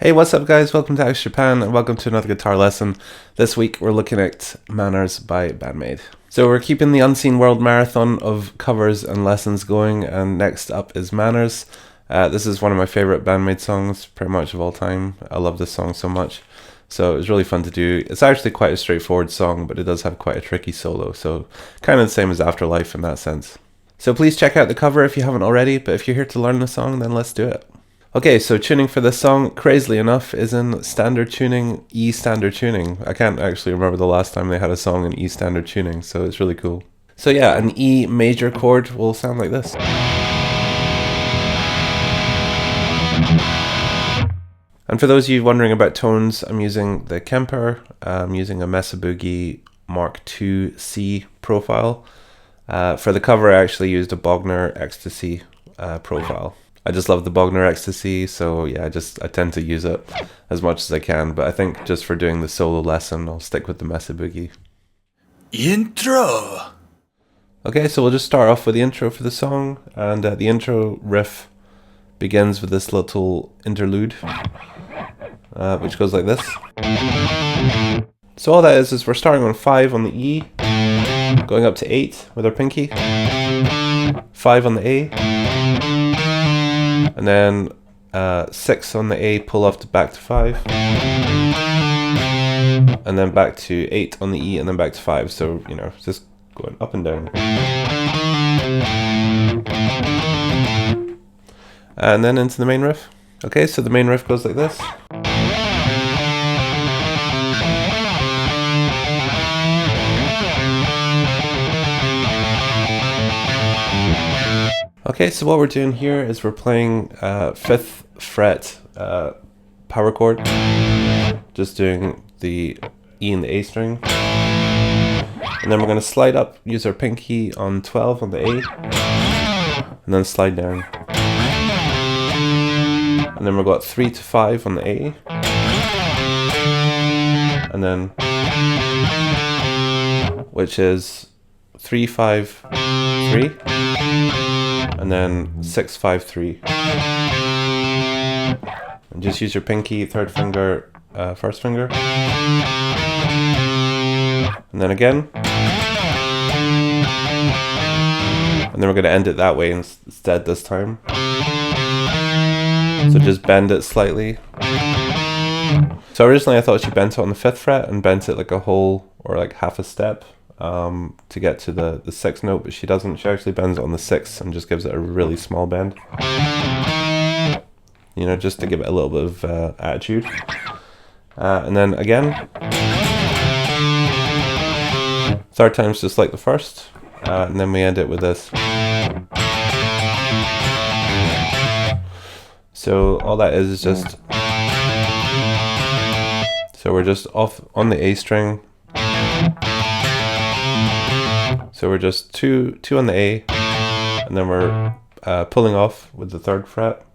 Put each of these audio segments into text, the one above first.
Hey, what's up guys? Welcome to Axe Japan and welcome to another guitar lesson. This week we're looking at Manners by BAND-MAID. So we're keeping the Unseen World marathon of covers and lessons going, and next up is Manners. This is one of my favorite BAND-MAID songs pretty much of all time. I love this song so much. So it was really fun to do. It's actually quite a straightforward song, but it does have quite a tricky solo, so kind of the same as Afterlife in that sense. So please check out the cover if you haven't already, but if you're here to learn the song, then let's do it. Okay, so tuning for this song, crazily enough, is in standard tuning, E standard tuning. I can't actually remember the last time they had a song in E standard tuning, so it's really cool. So yeah, an E major chord will sound like this. And for those of you wondering about tones, I'm using the Kemper. I'm using a Mesa Boogie Mark II C profile. For the cover, I actually used a Bogner Ecstasy profile. I just love the Bogner Ecstasy, so yeah, I tend to use it as much as I can, but I think just for doing the solo lesson, I'll stick with the Mesa Boogie. Intro! Okay, so we'll just start off with the intro for the song, and the intro riff begins with this little interlude, which goes like this. So all that is we're starting on 5 on the E, going up to 8 with our pinky, 5 on the A, and then 6 on the A, pull off to back to 5, and then back to 8 on the E, and then back to 5. So, you know, just going up and down. And then into the main riff. Okay, so the main riff goes like this. Okay, so what we're doing here is we're playing 5th fret power chord, just doing the E and the A string, and then we're going to slide up, use our pinky on 12 on the A, and then slide down, and then we've got 3 to 5 on the A, and then which is 3 5 3. And then 6 5 3, and just use your pinky, 3rd finger, 1st finger, and then again, and then we're going to end it that way instead this time. So just bend it slightly. So originally I thought she bent it on the 5th fret and bent it like a whole or like half a step to get to the 6th note, but she doesn't. She actually bends it on the 6th and just gives it a really small bend, you know, just to give it a little bit of attitude. And then again, 3rd time's just like the 1st, and then we end it with this. So all that is just, so we're just off on the A string. So we're just two on the A, and then we're pulling off with the 3rd fret.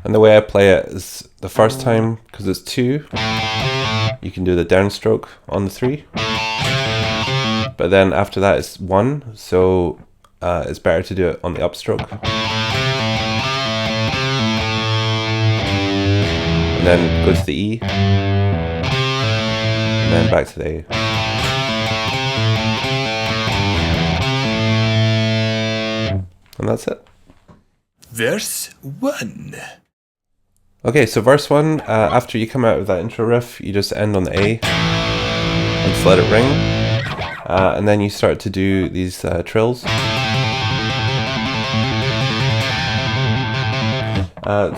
And the way I play it is the first time, because it's 2, you can do the downstroke on the 3. But then after that it's 1, so it's better to do it on the upstroke. And then go to the E, and then back to the A. And that's it. Verse 1. Okay, so verse 1, after you come out of that intro riff, you just end on the A and just let it ring. And then you start to do these trills.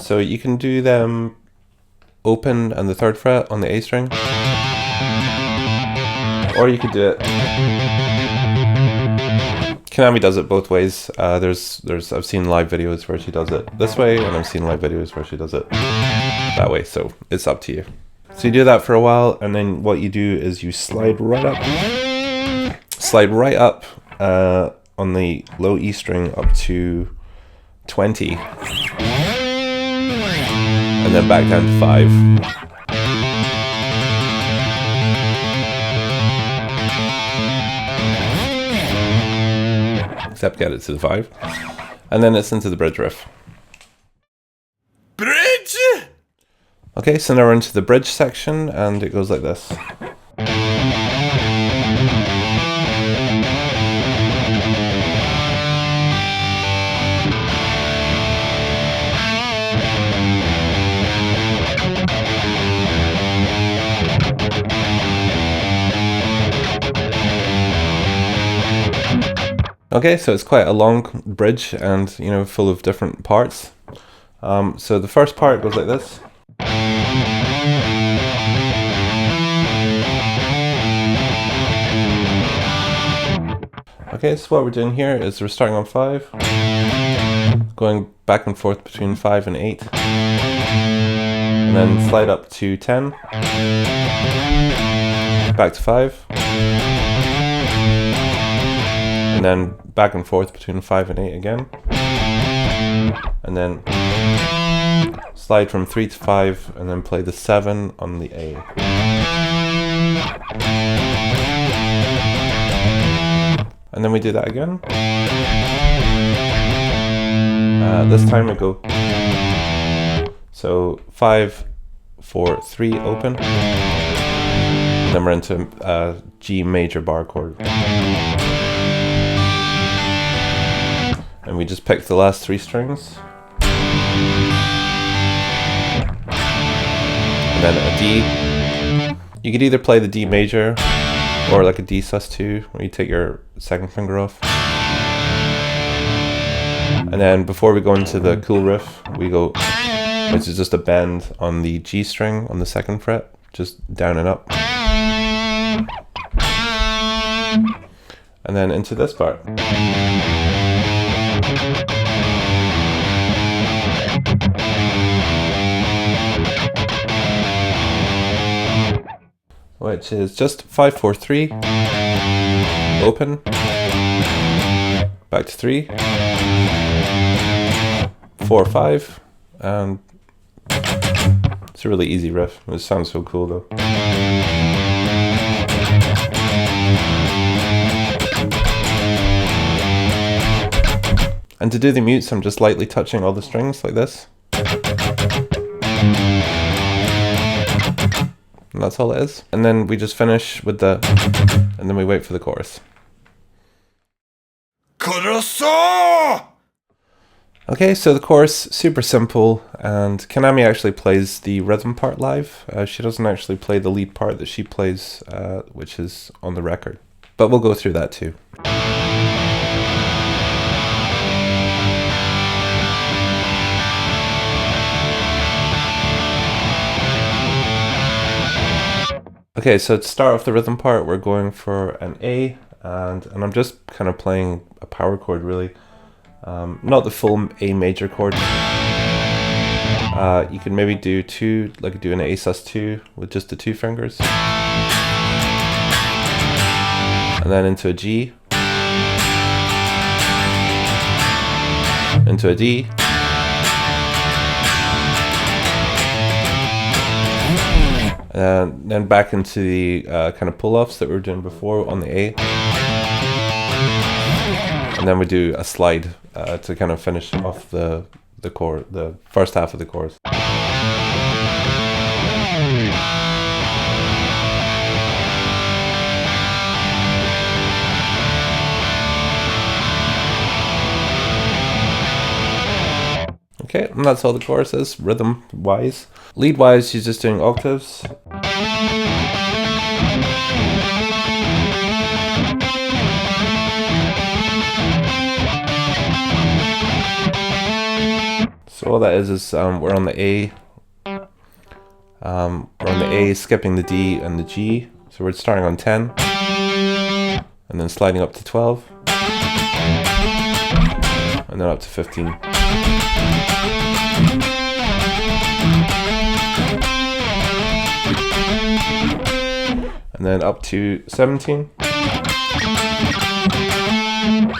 So you can do them open and the 3rd fret on the A string, or you could do it. Kanami does it both ways. I've seen live videos where she does it this way, and I've seen live videos where she does it that way. So it's up to you. So you do that for a while, and then what you do is you slide right up on the low E string up to 20. And then back down to 5. except get it to the 5. And then it's into the bridge riff. Bridge! Okay, so now we're into the bridge section, and it goes like this. Okay, so it's quite a long bridge and, you know, full of different parts. So the first part goes like this. Okay, so what we're doing here is we're starting on 5, going back and forth between 5 and 8, and then slide up to 10, back to 5, and then back and forth between 5 and 8 again, and then slide from 3 to 5, and then play the 7 on the A. And then we do that again. This time we go, so 5, 4, 3 open, and then we're into G major bar chord. And we just pick the last 3 strings. And then a D. You could either play the D major or like a D sus2 where you take your second finger off. And then before we go into the cool riff, we go, which is just a bend on the G string on the 2nd fret, just down and up. And then into this part. Which is just 5, 4, 3, open, back to 3, 4, 5, and it's a really easy riff. It sounds so cool though. And to do the mutes, I'm just lightly touching all the strings like this. And that's all it is. And then we just finish with the, and then we wait for the chorus. Chorus! Okay, so the chorus, super simple, and Kanami actually plays the rhythm part live. She doesn't actually play the lead part that she plays, which is on the record. But we'll go through that too. Okay, so to start off the rhythm part, we're going for an A, and I'm just kind of playing a power chord really. Not the full A major chord. You can maybe do 2, like do an A sus2 with just the 2 fingers. And then into a G. Into a D. And then back into the kind of pull-offs that we were doing before on the A. And then we do a slide to kind of finish off the chord, the first half of the chorus. Okay, and that's all the chorus is, rhythm-wise. Lead-wise, she's just doing octaves. So all that is we're on the A. We're on the A, skipping the D and the G. So we're starting on 10, and then sliding up to 12, and then up to 15. And then up to 17.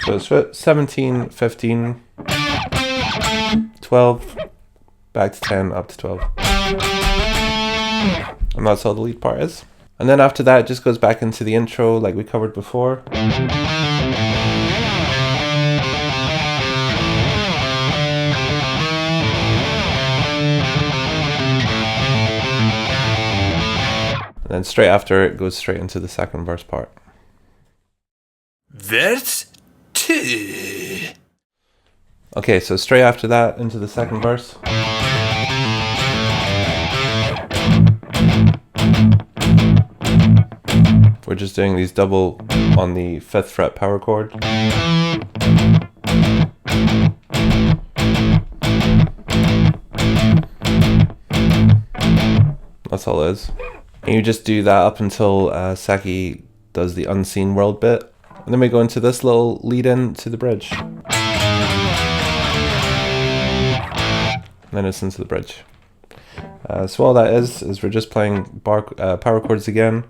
So it's 17, 15, 12, back to 10, up to 12. And that's all the lead part is. And then after that, it just goes back into the intro like we covered before. then straight after it goes straight into the second verse part. Verse 2. Okay, so straight after that into the second verse. We're just doing these double on the 5th fret power chord. That's all it is. And you just do that up until Saki does the unseen world bit. And then we go into this little lead in to the bridge. And then it's into the bridge. So all that is we're just playing power chords again.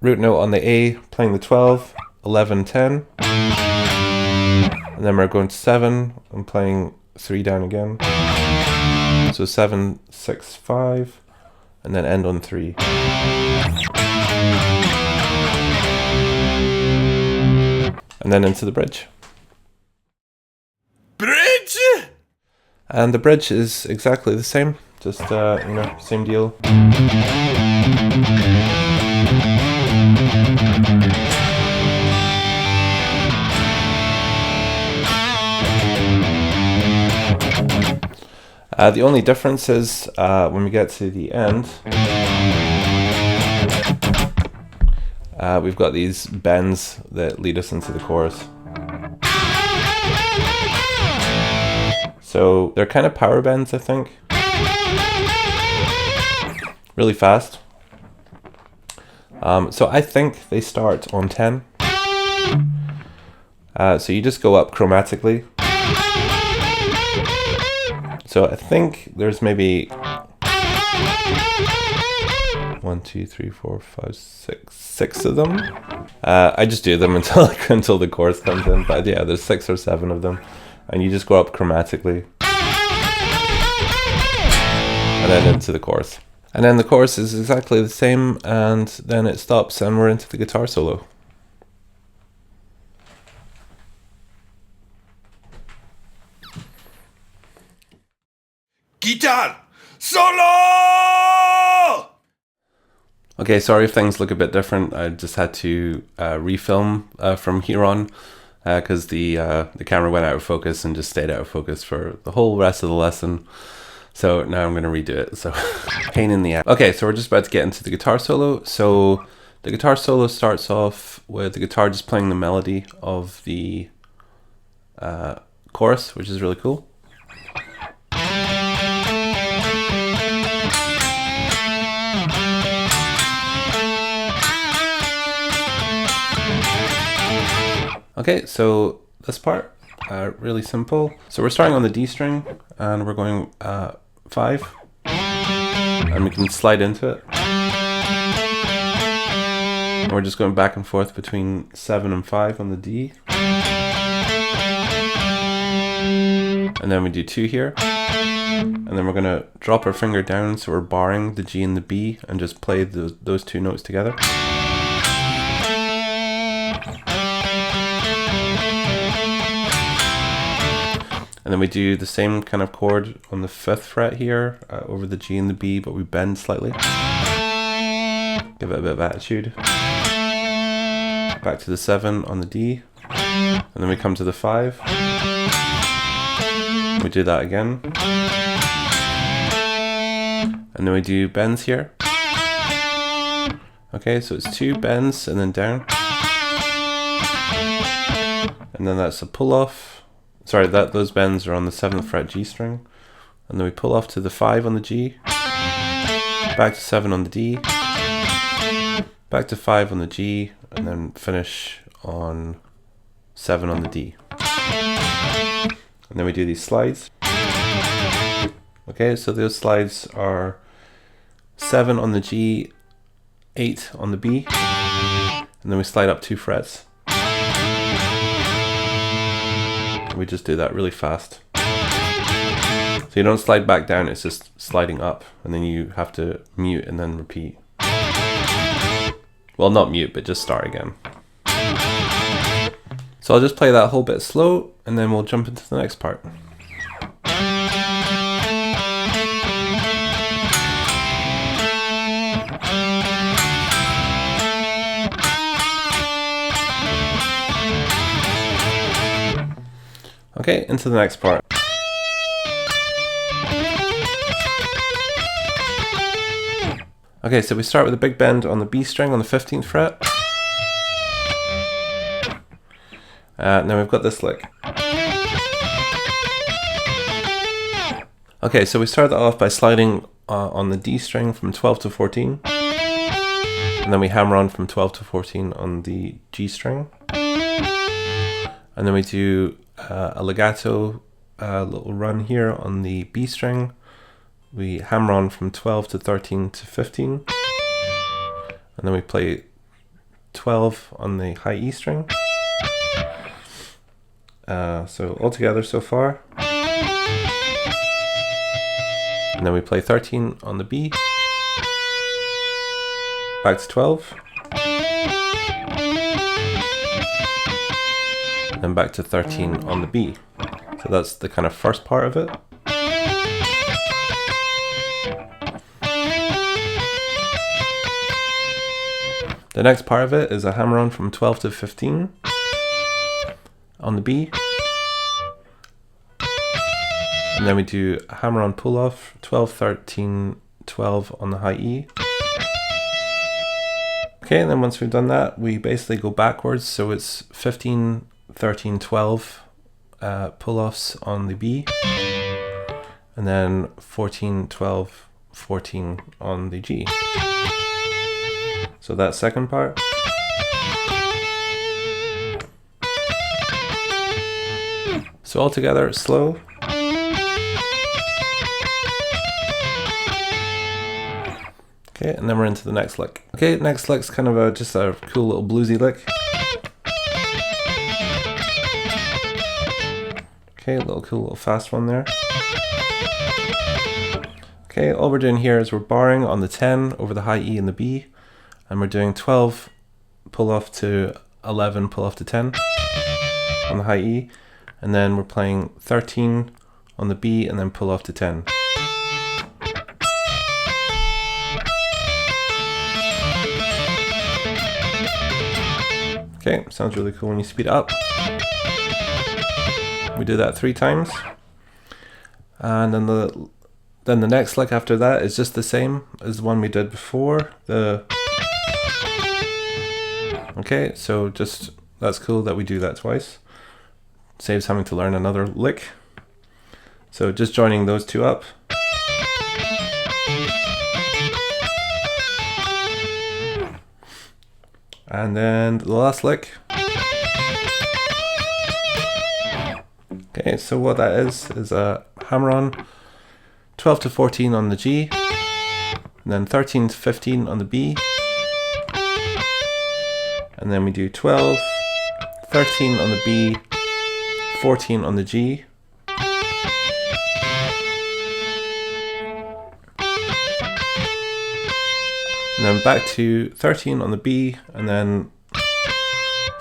Root note on the A, playing the 12, 11, 10. And then we're going to 7 and playing 3 down again. So 7, 6, 5, and then end on 3. And then into the bridge. Bridge! And the bridge is exactly the same, just same deal. The only difference is when we get to the end, we've got these bends that lead us into the chorus. So they're kind of power bends, I think. Really fast. So I think they start on 10. So you just go up chromatically. So I think there's maybe 1, 2, 3, 4, 5, 6 of them. I just do them until the chorus comes in. But yeah, there's 6 or 7 of them, and you just go up chromatically, and then into the chorus. And then the chorus is exactly the same, and then it stops, and we're into the guitar solo. Guitar solo! Okay, sorry if things look a bit different. I just had to refilm from here on because the camera went out of focus and just stayed out of focus for the whole rest of the lesson. So now I'm going to redo it. So pain in the ass. Okay, so we're just about to get into the guitar solo. So the guitar solo starts off with the guitar just playing the melody of the chorus, which is really cool. Okay, so this part, really simple. So we're starting on the D string, and we're going 5, and we can slide into it. And we're just going back and forth between 7 and 5 on the D. And then we do 2 here. And then we're gonna drop our finger down, so we're barring the G and the B, and just play those 2 notes together. And then we do the same kind of chord on the 5th fret here, over the G and the B, but we bend slightly. Give it a bit of attitude. Back to the 7 on the D. And then we come to the 5. We do that again. And then we do bends here. Okay, so it's 2 bends and then down. And then that's a pull off. Sorry, those bends are on the 7th fret G string. And then we pull off to the 5 on the G. Back to 7 on the D. Back to 5 on the G. And then finish on 7 on the D. And then we do these slides. Okay, so those slides are 7 on the G, 8 on the B. And then we slide up 2 frets. We just do that really fast. So you don't slide back down, it's just sliding up, and then you have to mute and then repeat. Well, not mute, but just start again. So I'll just play that whole bit slow, and then we'll jump into the next part. Okay, into the next part. Okay, so we start with a big bend on the B string on the 15th fret. Now we've got this lick. Okay, so we start that off by sliding on the D string from 12 to 14. And then we hammer on from 12 to 14 on the G string. And then we do a legato little run here on the B string. We hammer on from 12 to 13 to 15. And then we play 12 on the high E string. So all together so far. And then we play 13 on the B. Back to 12. And then back to 13 on the B. So that's the kind of first part of it. The next part of it is a hammer on from 12 to 15 on the B. And then we do a hammer on pull off, 12, 13, 12 on the high E. Okay, and then once we've done that, we basically go backwards. So it's 15, 13, 12 pull offs on the B. And then 14, 12, 14 on the G. So that second part. So all together, slow. Okay, and then we're into the next lick. Okay, next lick's kind of just a cool little bluesy lick. Okay, a little cool little fast one there. Okay, all we're doing here is we're barring on the 10 over the high E and the B. And we're doing 12 pull off to 11 pull off to 10 on the high E, and then we're playing 13 on the B and then pull off to 10. Okay, sounds really cool when you speed it up. We do that 3 times, and then the next lick after that is just the same as the one we did before. Okay, so just, that's cool that we do that twice. Saves having to learn another lick. So just joining those two up. And then the last lick. Okay, so what that is a hammer on, 12 to 14 on the G, and then 13 to 15 on the B. And then we do 12, 13 on the B, 14 on the G. And then back to 13 on the B, and then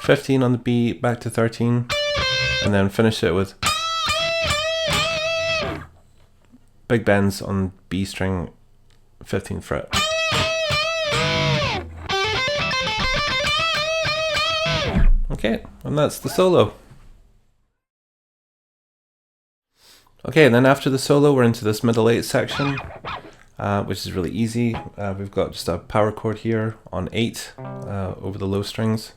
15 on the B, back to 13, and then finish it with big bends on B string, 15th fret. Okay, and that's the solo. Okay, and then after the solo, we're into this middle 8 section, which is really easy. We've got just a power chord here on 8 over the low strings.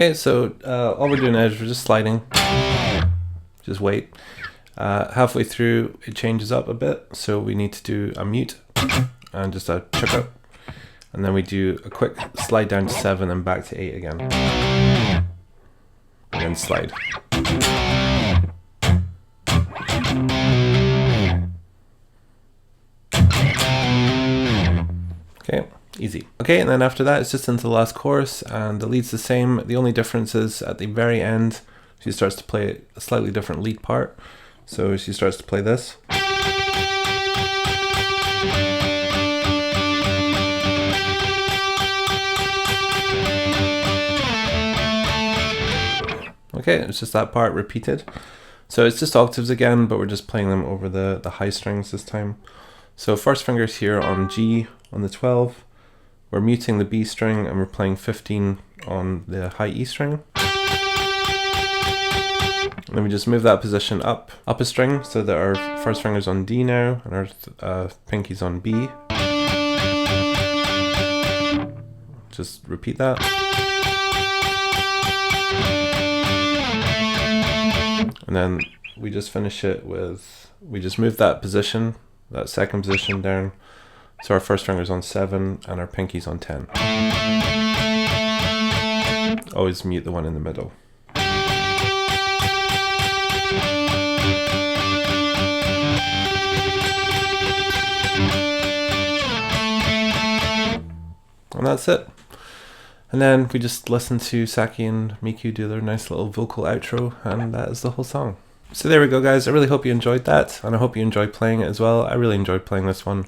Okay, so all we're doing is we're just sliding. Just wait. Halfway through, it changes up a bit, so we need to do a mute and just a chip out. And then we do a quick slide down to 7 and back to 8 again. And then slide. Okay, easy. Okay, and then after that, it's just into the last chorus, and the lead's the same. The only difference is at the very end, she starts to play a slightly different lead part. So she starts to play this. Okay, it's just that part repeated. So it's just octaves again, but we're just playing them over the high strings this time. So first finger's here on G on the 12. We're muting the B string and we're playing 15 on the high E string. And then we just move that position up a string so that our first finger's on D now and our pinky's on B. Just repeat that. And then we just finish it with, we just move that position, that second position down. So our first finger's on 7 and our pinky's on 10. Always mute the one in the middle. And that's it. And then we just listen to Saki and Miku do their nice little vocal outro, and that is the whole song. So there we go, guys. I really hope you enjoyed that, and I hope you enjoyed playing it as well. I really enjoyed playing this one.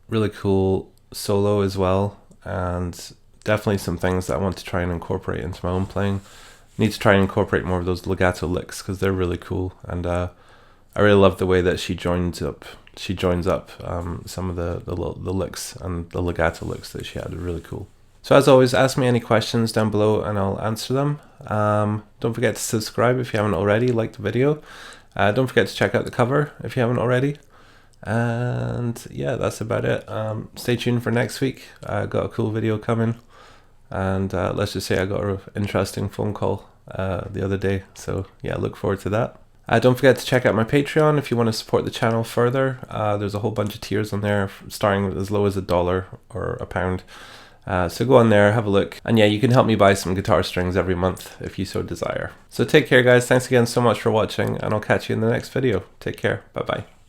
Really cool solo as well, and definitely some things that I want to try and incorporate into my own playing. Need to try and incorporate more of those legato licks because they're really cool, and I really love the way that she joins up some of the licks and the legato licks that she had. Are really cool. So as always, ask me any questions down below and I'll answer them. Don't forget to subscribe if you haven't already, like the video. Don't forget to check out the cover if you haven't already. And yeah, that's about it. Stay tuned for next week. I got a cool video coming, and let's just say I got an interesting phone call the other day. So yeah, look forward to that. Don't forget to check out my Patreon if you want to support the channel further. There's a whole bunch of tiers on there, starting with as low as $1 or £1. So go on there, have a look, and yeah, you can help me buy some guitar strings every month if you so desire. So take care, guys. Thanks again so much for watching, and I'll catch you in the next video. Take care. Bye bye.